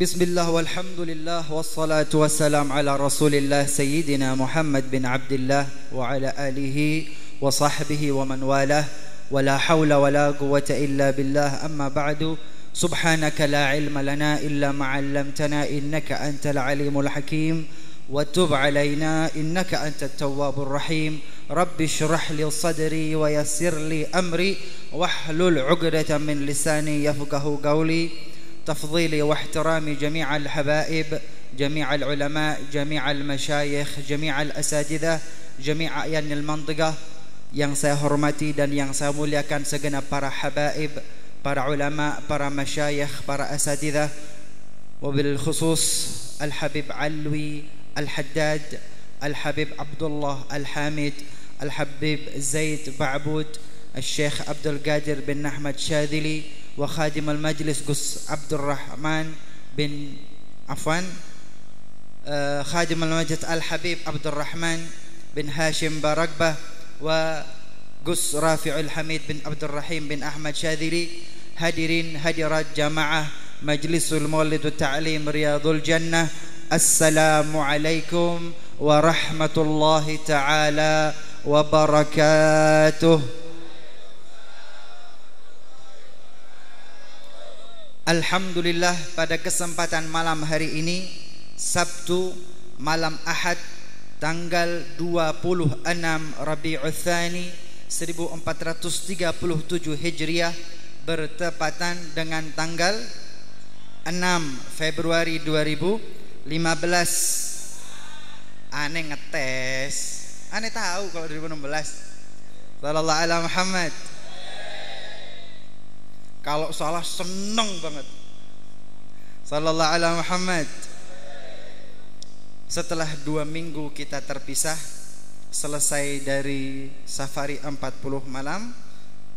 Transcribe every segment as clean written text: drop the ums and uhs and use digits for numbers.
Bismillah walhamdulillah wassalatu wassalam ala rasulillah Sayyidina Muhammad bin Abdullah wa ala alihi wa sahbihi wa man walah wa la hawla wa la quwwata illa billah amma ba'du. Subhanaka la ilma lana illa ma 'allamtana innaka antal alimul hakim wa tub alaina innaka antat tawwabur rahim. Rabbi shrah li sadri wa yassir li amri wahlul 'uqdatam min lisani yafqahu qawli. تفضيلي واحترامي جميع الحبائب جميع العلماء جميع المشايخ جميع الأساتذة جميع أعيان المنطقة yang saya hormati dan yang saya muliakan segenap para habaib, para ulama, para masyayikh, para asatidzah, wabil khusus Al-Habib Alwi Al-Haddad, Al-Habib Abdullah Al-Hamid, Al-Habib Zaid Ba'bud, Al-Syekh Abdul Qadir bin Ahmad Syadili, wa khadim al-majlis Gus Abdul Rahman bin Afwan, khadim al-majlis Al-Habib Abdul Rahman bin Hashim Baragbah, wa Gus Rafi'ul Hamid bin Abdul Rahim bin Ahmad Syadili, hadirin hadirat jamaah Majlisul Maulid Ta'lim Riyadul Jannah. Assalamualaikum warahmatullahi ta'ala wabarakatuh. Alhamdulillah, pada kesempatan malam hari ini Sabtu malam Ahad tanggal 26 Rabiul Tsani 1437 Hijriah bertepatan dengan tanggal 6 Februari 2015. Aneh ngetes, aneh tahu kalau 2016. Sallallahu alaihi Muhammad. Kalau salah seneng banget. Sallallahu alaihi Muhammad. Setelah 2 minggu kita terpisah, selesai dari safari 40 malam,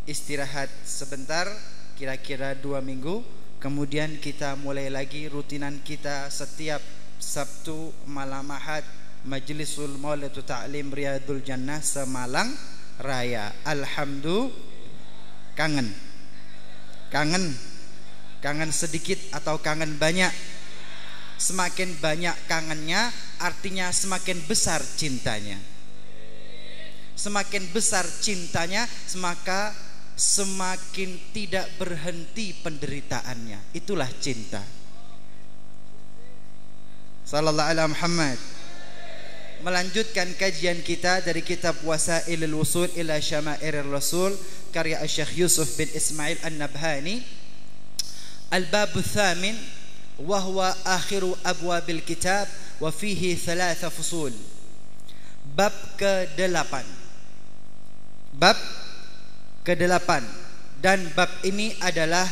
istirahat sebentar, kira-kira 2 minggu, kemudian kita mulai lagi rutinan kita setiap Sabtu malam Ahad, Majlisul Maulid Ta'lim Riyadul Jannah Semalang Raya. Alhamdulillah. Kangen sedikit atau kangen banyak? Semakin banyak kangennya artinya semakin besar cintanya. Semakin besar cintanya, maka semakin tidak berhenti penderitaannya. Itulah cinta. Sallallahu alaihi Muhammad. Melanjutkan kajian kita dari kitab Wasailul Wusul ila Syama'irir Rasul karya Syekh Yusuf bin Ismail An-Nabhani. Al-Babu Thamin wa huwa akhiru abwabil kitab wa fihi 3 fusul. Bab ke-8. Bab ke-8, dan bab ini adalah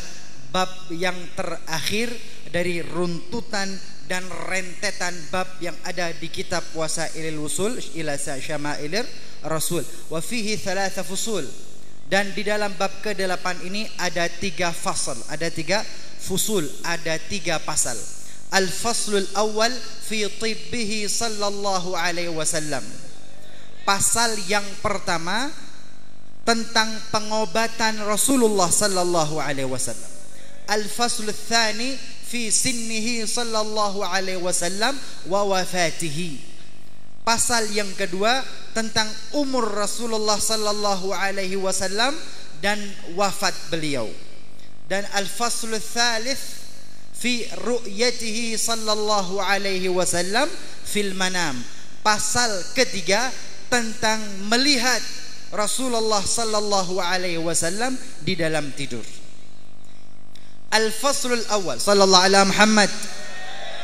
bab yang terakhir dari runtutan dan rentetan bab yang ada di kitab Wasailul Wusul ila Syama'irir Rasul. Wa fihi 3 fusul. Dan di dalam bab ke-8 ini ada 3 fasal, ada 3 fusul, ada 3 pasal. Al-faslul awal fi tibbihi sallallahu alaihi wasallam. Pasal yang pertama tentang pengobatan Rasulullah sallallahu alaihi wasallam. Al-faslul tsani fi sinnihi sallallahu alaihi wasallam wa wafatihi. Pasal yang kedua tentang umur Rasulullah sallallahu alaihi wasallam dan wafat beliau. Dan al-faslul tsalits fi ru'yatihi sallallahu alaihi wasallam fil manam. Pasal ketiga tentang melihat Rasulullah sallallahu alaihi wasallam di dalam tidur. Al-faslul awal sallallahu ala Muhammad.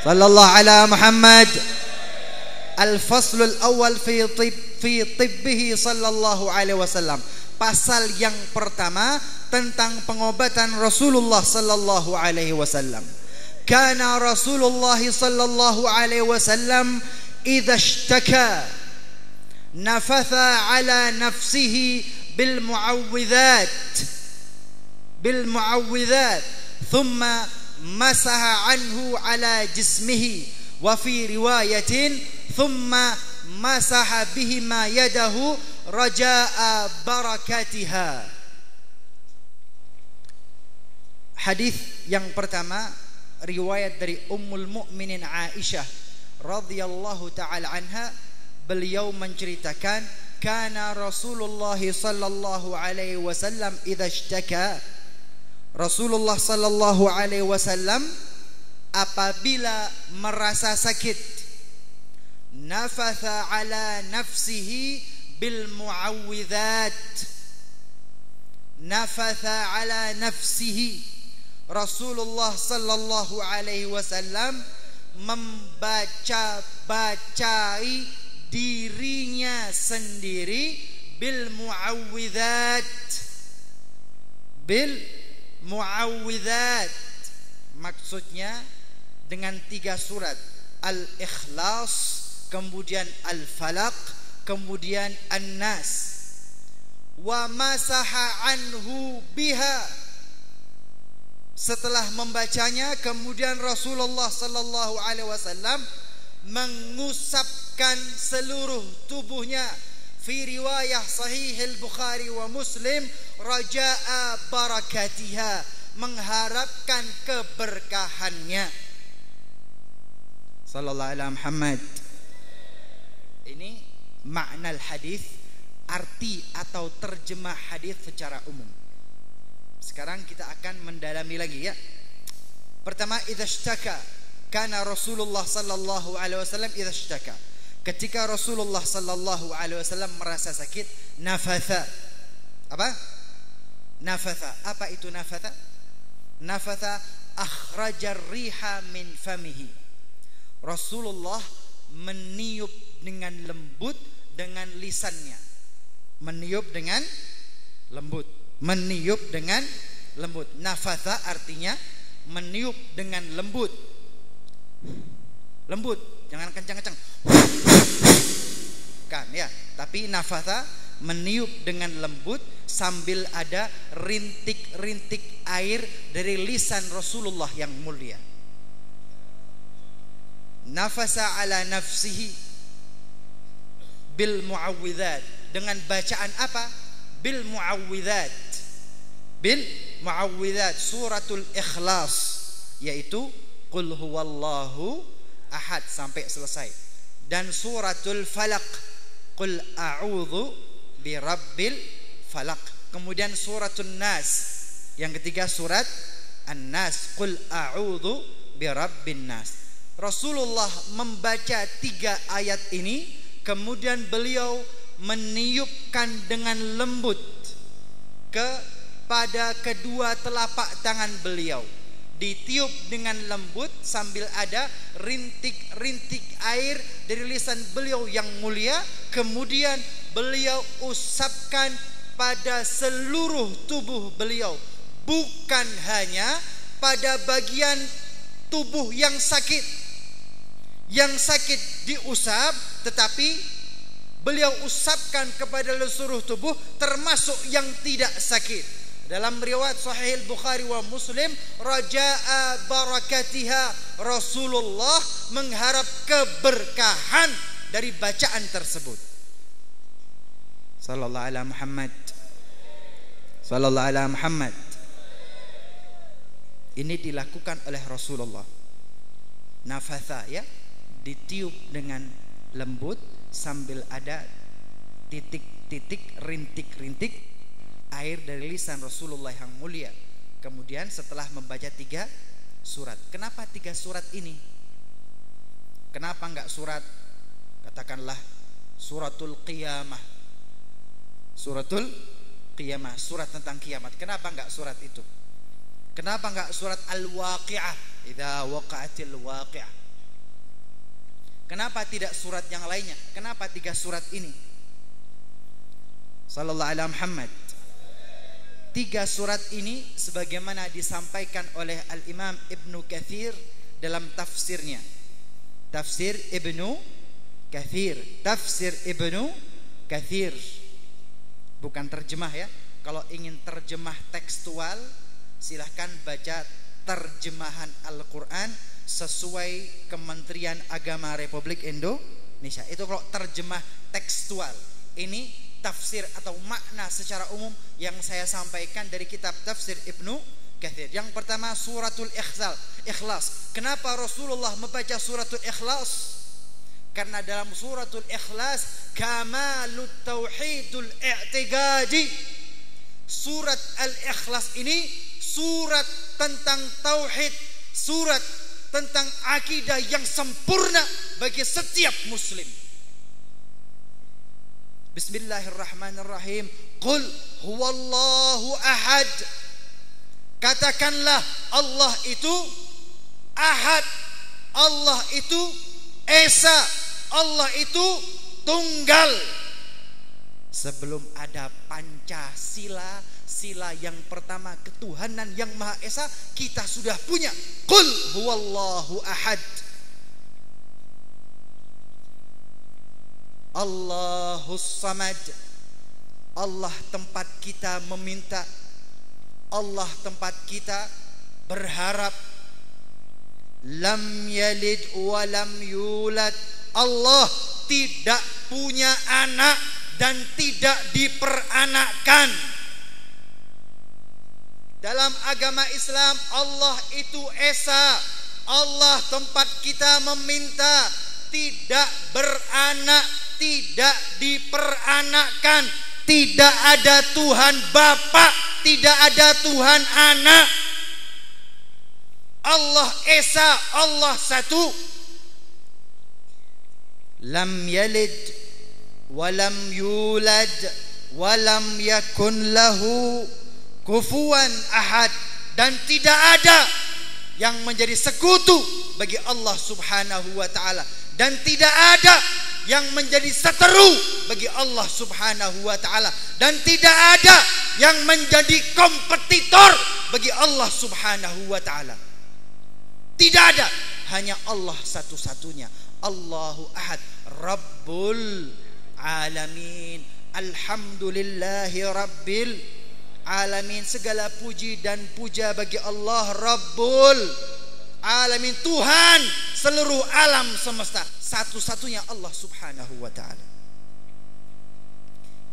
Sallallahu ala Muhammad. Al-faslul awal fi tibbihi sallallahu alaihi wasallam. Pasal yang pertama tentang pengobatan Rasulullah sallallahu alaihi wasallam. Kana Rasulullah sallallahu alaihi wasallam idza ishtaka nafatha ala nafsihi bil mu'awwidhat thumma masaha anhu ala jismihi wa fi riwayatin thumma masaha bihima yadahu raja'a barakatiha. Hadis yang pertama riwayat dari Ummul Mukminin Aisyah radhiyallahu taala anha, beliau menceritakan, kana Rasulullah sallallahu alaihi wasallam idza ishtaka, Rasulullah sallallahu alaihi wasallam apabila merasa sakit, nafatha ala nafsihi bil muawwidzat, nafatha ala nafsihi, Rasulullah sallallahu alaihi wasallam membaca-bacai dirinya sendiri bil muawwidzat, bil muawwidzat, maksudnya dengan 3 surat, Al-Ikhlas, kemudian Al-Falaq, kemudian An-Nas. Wa masaha anhu biha, setelah membacanya kemudian Rasulullah sallallahu alaihi wasallam mengusapkan seluruh tubuhnya. Fi riwayah sahih al-Bukhari wa Muslim, raja'a barakatiha, mengharapkan keberkahannya. Sallallahu alaihi Muhammad. Ini makna hadis, arti atau terjemah hadis secara umum. Sekarang kita akan mendalami lagi ya. Pertama, idza ishtaka, kana Rasulullah sallallahu alaihi wasallam idza ishtaka, ketika Rasulullah sallallahu alaihi wasallam merasa sakit, nafatha. Apa? Nafatha. Apa itu nafatha? Nafatha akhrajar riha min famihi. Rasulullah meniup dengan lembut dengan lisannya. Meniup dengan lembut. Meniup dengan lembut. Nafatha artinya meniup dengan lembut. Lembut, jangan kencang-kencang. Kan ya, tapi nafatha meniup dengan lembut sambil ada rintik-rintik air dari lisan Rasulullah yang mulia. Nafasa ala nafsihi bil muawwidzat, dengan bacaan apa? Bil muawwidzat. Bil muawwidzat, suratul Ikhlas, yaitu qul huwallahu ahad sampai selesai, dan suratul Falaq, qul a'udzu birabbil falaq, kemudian suratul Nas, yang ketiga surat An-Nas, qul a'udzu birabbin nas. Rasulullah membaca 3 ayat ini, kemudian beliau meniupkan dengan lembut kepada kedua telapak tangan beliau. Ditiup dengan lembut sambil ada rintik-rintik air dari lisan beliau yang mulia. Kemudian beliau usapkan pada seluruh tubuh beliau, bukan hanya pada bagian tubuh yang sakit. Yang sakit diusap, tetapi beliau usapkan kepada seluruh tubuh, termasuk yang tidak sakit. Dalam riwayat sahih al-Bukhari wa Muslim, raja'a barakatiha, Rasulullah mengharap keberkahan dari bacaan tersebut. Sallallahu alaihi Muhammad. Sallallahu alaihi Muhammad. Ini dilakukan oleh Rasulullah. Nafatha ya, ditiup dengan lembut sambil ada titik-titik, rintik-rintik air dari lisan Rasulullah yang mulia. Kemudian setelah membaca 3 surat. Kenapa 3 surat ini? Kenapa enggak surat, katakanlah suratul Qiyamah? Suratul Qiyamah, surat tentang kiamat. Kenapa enggak surat itu? Kenapa enggak surat Al-Waqi'ah, idza waqa'atil waqi'ah? Kenapa tidak surat yang lainnya? Kenapa 3 surat ini? Sallallahu alaihi Muhammad. 3 surat ini sebagaimana disampaikan oleh Al-Imam Ibnu Katsir dalam tafsirnya. Tafsir Ibnu Katsir. Tafsir Ibnu Katsir. Bukan terjemah ya. Kalau ingin terjemah tekstual, silahkan baca terjemahan Al-Quran sesuai Kementerian Agama Republik Indonesia. Itu kalau terjemah tekstual. Ini tafsir atau makna secara umum yang saya sampaikan dari kitab tafsir Ibnu katsir. Yang pertama suratul Ikhlas. Kenapa Rasulullah membaca suratul Ikhlas? Karena dalam suratul Ikhlas kamalut tauhidul i'tiqadi. Surat Al-Ikhlas ini surat tentang tauhid, surat tentang akidah yang sempurna bagi setiap muslim. Bismillahirrahmanirrahim. Qul huwallahu ahad. Katakanlah Allah itu ahad, Allah itu esa, Allah itu tunggal. Sebelum ada Pancasila, sila yang pertama ketuhanan yang Maha Esa, kita sudah punya. Qul huwallahu ahad. Allahus samad. Allah tempat kita meminta, Allah tempat kita berharap. Lam yalid wa lam yulad. Allah tidak punya anak dan tidak diperanakkan. Dalam agama Islam Allah itu esa, Allah tempat kita meminta, tidak beranak, tidak diperanakkan, tidak ada Tuhan Bapa, tidak ada Tuhan Anak. Allah esa, Allah satu. Lam yalid walam yulad walam yakun lahu kufuwan ahad. Dan tidak ada yang menjadi sekutu bagi Allah subhanahu wa ta'ala, dan tidak ada yang menjadi seteru bagi Allah subhanahu wa ta'ala, dan tidak ada yang menjadi kompetitor bagi Allah subhanahu wa ta'ala. Tidak ada, hanya Allah satu-satunya. Allahu ahad, Rabbul alamin. Alhamdulillahi Rabbil alamin. Segala puji dan puja bagi Allah Rabbul alamin, Tuhan seluruh alam semesta. Satu-satunya Allah subhanahu wa ta'ala.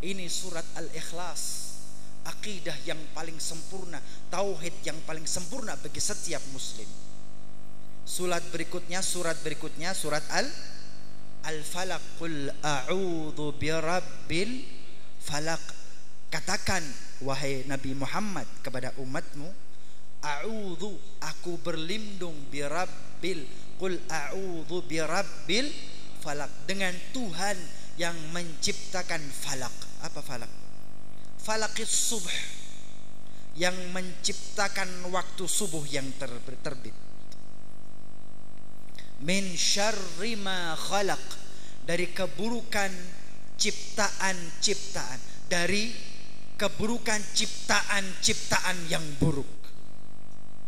Ini surat Al-Ikhlas, akidah yang paling sempurna, tauhid yang paling sempurna bagi setiap muslim. Surat berikutnya surat Al-Falaq. Qul a'udzu birabbil falaq. Katakan wahai Nabi Muhammad kepada umatmu, a'udzu, aku berlindung, birabbil, qul a'udzu birabbil falaq, dengan Tuhan yang menciptakan falak. Apa falak? Falaqis subh, yang menciptakan waktu subuh yang terbit. Min syarri ma khalaq, dari keburukan ciptaan-ciptaan, dari keburukan ciptaan-ciptaan yang buruk.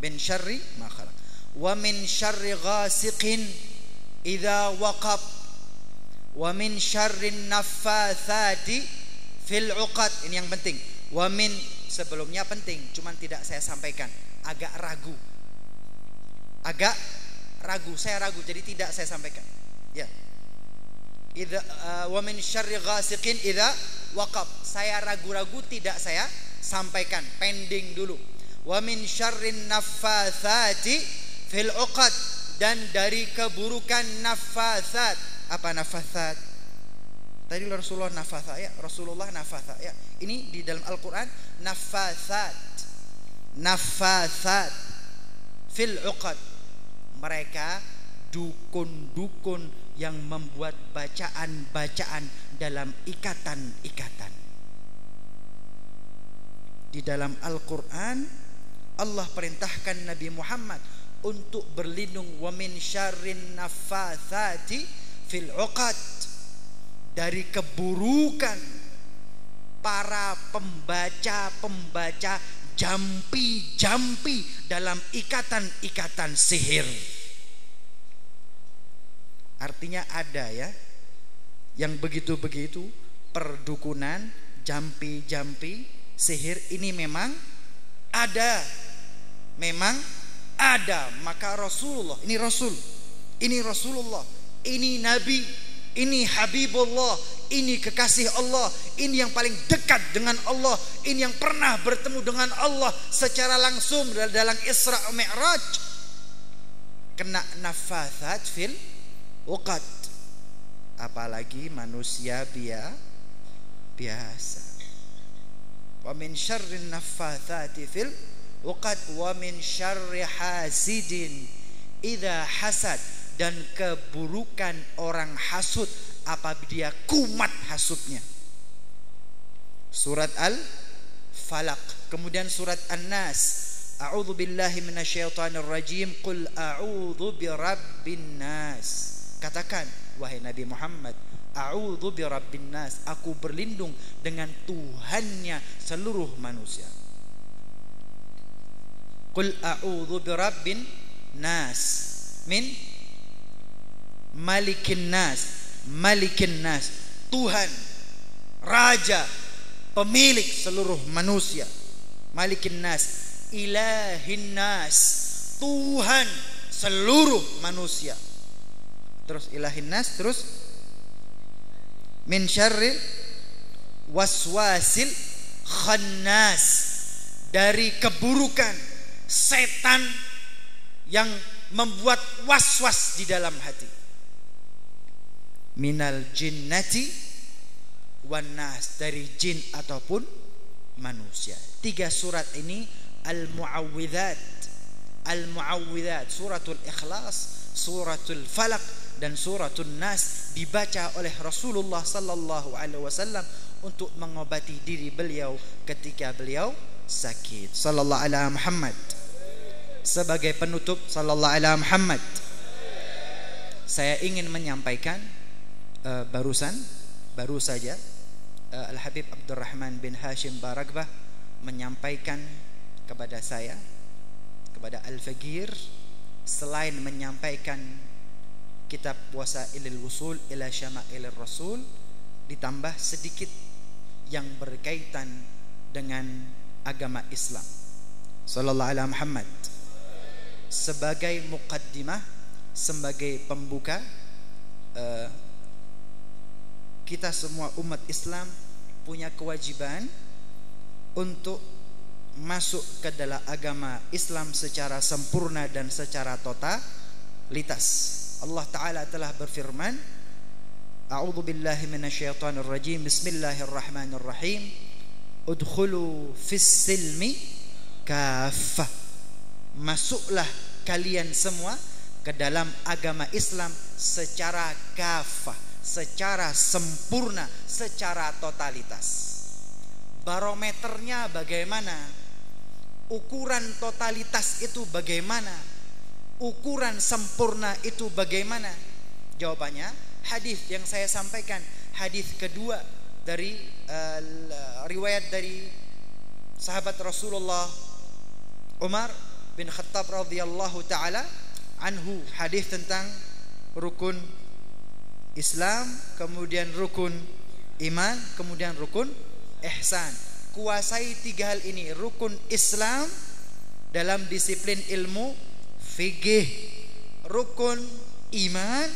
Min syarri ma khalaq. Wa min syarri ghasiqin idza waqab, wa min syarri naffatsati fil 'uqad. Ini yang penting. Wa min, sebelumnya penting, cuman tidak saya sampaikan, agak ragu, saya ragu, jadi tidak saya sampaikan. Ya. Idza wa min syarri ghasiqin idza waqab, saya ragu-ragu, tidak saya sampaikan, pending dulu. Wa min syarrin naffatsati fil 'uqad, dan dari keburukan naffatsat. Apa naffatsat? Tadi Rasulullah naffatha ya, Rasulullah naffatha ya. Ini di dalam Al-Qur'an naffatsat fil 'uqad. Mereka dukun-dukun yang membuat bacaan-bacaan dalam ikatan-ikatan. Di dalam Al-Qur'an Allah perintahkan Nabi Muhammad untuk berlindung, wa min syarrin naffatsati fil 'uqad, dari keburukan para pembaca jampi-jampi dalam ikatan-ikatan sihir. Artinya ada ya yang begitu-begitu, perdukunan, jampi-jampi, sihir ini memang ada. Maka Rasulullah, ini Rasul, ini Rasulullah, ini Nabi, ini Habibullah, ini kekasih Allah, ini yang paling dekat dengan Allah, ini yang pernah bertemu dengan Allah secara langsung dalam Isra Mi'raj, kena nafathat fil uqad. Apalagi manusia biasa. Wa min syarrin nafathati fil uqad wa min syarri hasidin idza hasad, dan keburukan orang hasud apabila dia kumat hasudnya. Surat Al-Falaq. Kemudian surat An-Nas, a'udzu billahi minasyaitonir rajim, qul a'udzu birabbin nas. Katakan wahai Nabi Muhammad, a'udzu birabbin nas, aku berlindung dengan Tuhannya seluruh manusia. Qul a'udzu birabbin nas min malikin nas. Malikin nas, Tuhan, raja, pemilik seluruh manusia. Malikin nas, ilahin nas, Tuhan seluruh manusia. Terus ilahin nas, terus min syarril waswasil khannas, dari keburukan setan yang membuat waswas di dalam hati. Minal jinnati wan nas, dari jin ataupun manusia. 3 surat ini al-mu'awwidzat. Al-mu'awwidzat, suratul Ikhlas, suratul Falaq dan suratul Nas, dibaca oleh Rasulullah sallallahu alaihi wasallam untuk mengobati diri beliau ketika beliau sakit. Sallallahu alaihi Muhammad. Sebagai penutup, sallallahu alaihi Muhammad, saya ingin menyampaikan baru saja Al-Habib Abdurrahman bin Hashim Baragbah menyampaikan kepada saya, kepada Al-Faqir, selain menyampaikan kitab Wasailul Wusul ila Syama'ilir Rasul, ditambah sedikit yang berkaitan dengan agama Islam. Sallallahu alaihi Muhammad. Sebagai muqaddimah, sebagai pembuka, kita semua umat Islam punya kewajiban untuk masuk ke dalam agama Islam secara sempurna dan secara totalitas. Allah Ta'ala telah berfirman, a'udzu billahi minasyaitonir rajim, bismillahirrahmanirrahim, udkhulu fis silmi kaffah, masuklah kalian semua ke dalam agama Islam secara kafah, secara sempurna, secara totalitas. Barometernya bagaimana? Ukuran totalitas itu bagaimana? Ukuran sempurna itu bagaimana? Jawabannya hadis yang saya sampaikan, hadis kedua dari riwayat dari sahabat Rasulullah Umar bin Khattab radhiyallahu taala anhu, hadis tentang rukun Islam, kemudian rukun iman, kemudian rukun ihsan. Kuasai 3 hal ini, rukun Islam dalam disiplin ilmu fikih, rukun iman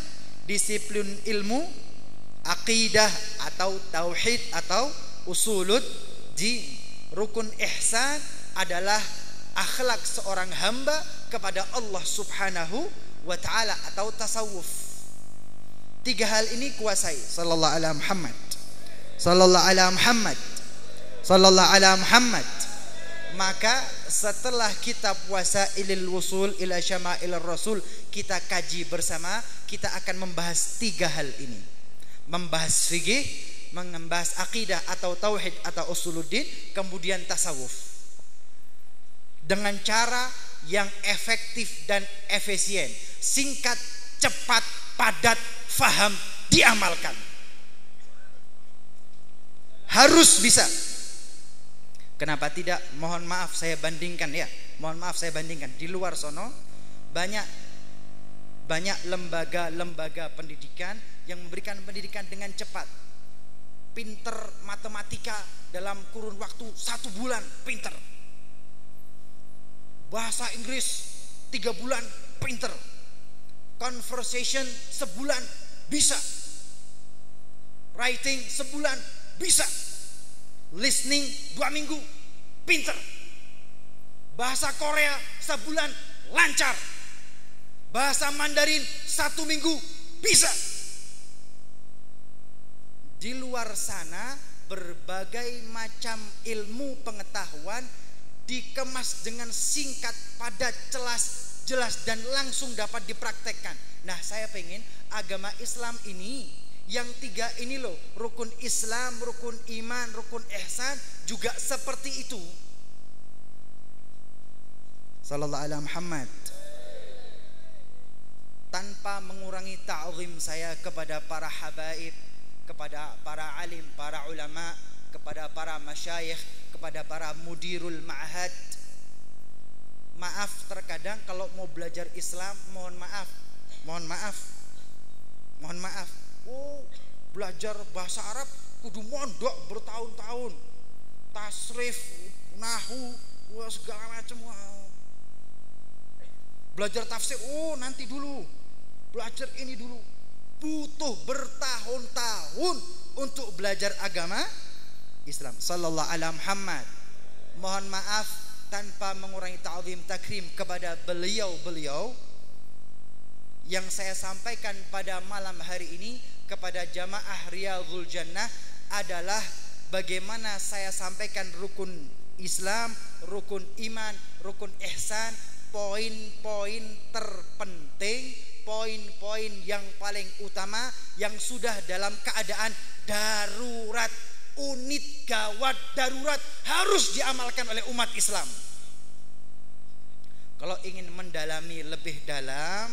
disiplin ilmu aqidah atau tauhid atau usuluddin, rukun ihsan adalah akhlak seorang hamba kepada Allah Subhanahu wa taala atau tasawuf. 3 hal ini kuasai. Sallallahu alaihi Muhammad, sallallahu alaihi Muhammad, sallallahu alaihi Muhammad. Maka setelah kitab Wasailul Wusul ila Syama'ilir Rasul kita kaji bersama, kita akan membahas 3 hal ini. Membahas fikih, membahas akidah atau tauhid atau usuluddin, kemudian tasawuf. Dengan cara yang efektif dan efisien, singkat, cepat, padat, faham, diamalkan. Harus bisa. Kenapa tidak? Mohon maaf saya bandingkan ya. Mohon maaf saya bandingkan. Di luar sono banyak lembaga-lembaga pendidikan yang memberikan pendidikan dengan cepat. Pinter matematika dalam kurun waktu 1 bulan pinter. Bahasa Inggris 3 bulan pinter. Conversation sebulan bisa. writing sebulan bisa, listening 2 minggu pinter, bahasa Korea sebulan lancar, bahasa Mandarin 1 minggu bisa. Di luar sana berbagai macam ilmu pengetahuan dikemas dengan singkat, padat, jelas dan langsung dapat dipraktekkan. Nah, saya pengen agama Islam ini yang 3 ini loh, rukun Islam, rukun iman, rukun ihsan juga seperti itu. Sallallahu alaihi Muhammad. Tanpa mengurangi ta'zim saya kepada para habaib, kepada para alim, para ulama, kepada para masyayikh, kepada para mudirul ma'had. Maaf, terkadang kalau mau belajar Islam mohon maaf. Oh, belajar bahasa Arab kudu mondok bertahun-tahun, tasrif, nahu, segala macam. Belajar tafsir, oh nanti dulu, belajar ini dulu. Butuh bertahun-tahun untuk belajar agama Islam. Sallallahu alaihi Muhammad. Mohon maaf, tanpa mengurangi ta'zim takrim kepada beliau-beliau, yang saya sampaikan pada malam hari ini kepada jamaah Riyadhul Jannah adalah bagaimana saya sampaikan rukun Islam, rukun iman, rukun ihsan, poin-poin terpenting, poin-poin yang paling utama yang sudah dalam keadaan darurat, unit gawat darurat harus diamalkan oleh umat Islam. Kalau ingin mendalami lebih dalam,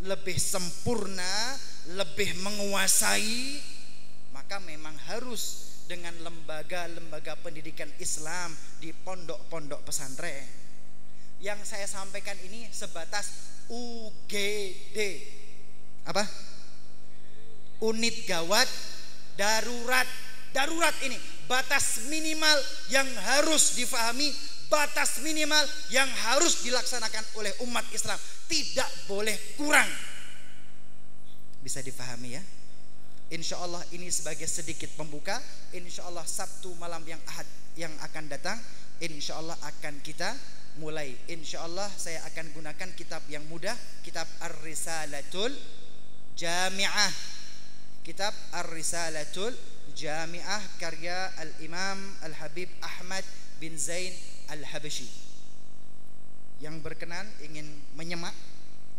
lebih sempurna, lebih menguasai, maka memang harus dengan lembaga-lembaga pendidikan Islam di pondok-pondok pesantren. Yang saya sampaikan ini sebatas UGD. Apa? Unit gawat darurat. Darurat ini batas minimal yang harus difahami, batas minimal yang harus dilaksanakan oleh umat Islam. Tidak boleh kurang. Bisa difahami ya? Insya Allah ini sebagai sedikit pembuka. Insya Allah Sabtu malam yang Ahad yang akan datang, insya Allah akan kita mulai. Insya Allah saya akan gunakan kitab yang mudah, kitab Ar-Risalatul Jami'ah. Kitab Ar-Risalatul Jami'ah karya Al-Imam Al-Habib Ahmad bin Zain Al-Habsyi. Yang berkenan ingin menyemak,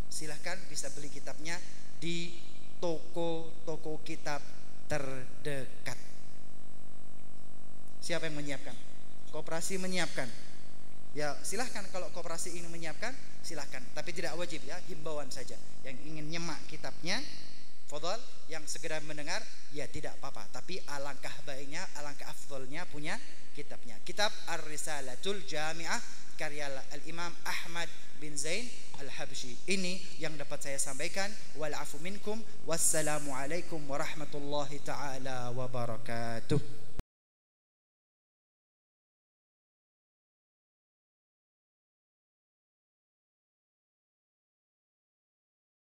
silahkan bisa beli kitabnya di toko-toko kitab terdekat. Siapa yang menyiapkan? Koperasi menyiapkan. Ya silahkan, kalau koperasi ingin menyiapkan silahkan, tapi tidak wajib ya, himbauan saja. Yang ingin nyemak kitabnya fadhal, yang segera mendengar ya tidak apa-apa, tapi alangkah baiknya, alangkah afdhalnya punya kitabnya. Kitab Ar-Risalatul Jami'ah karya Al-Imam Ahmad bin Zain Al-Habsyi. Ini yang dapat saya sampaikan. Wal afu minkum. Wassalamu alaikum warahmatullahi taala wabarakatuh.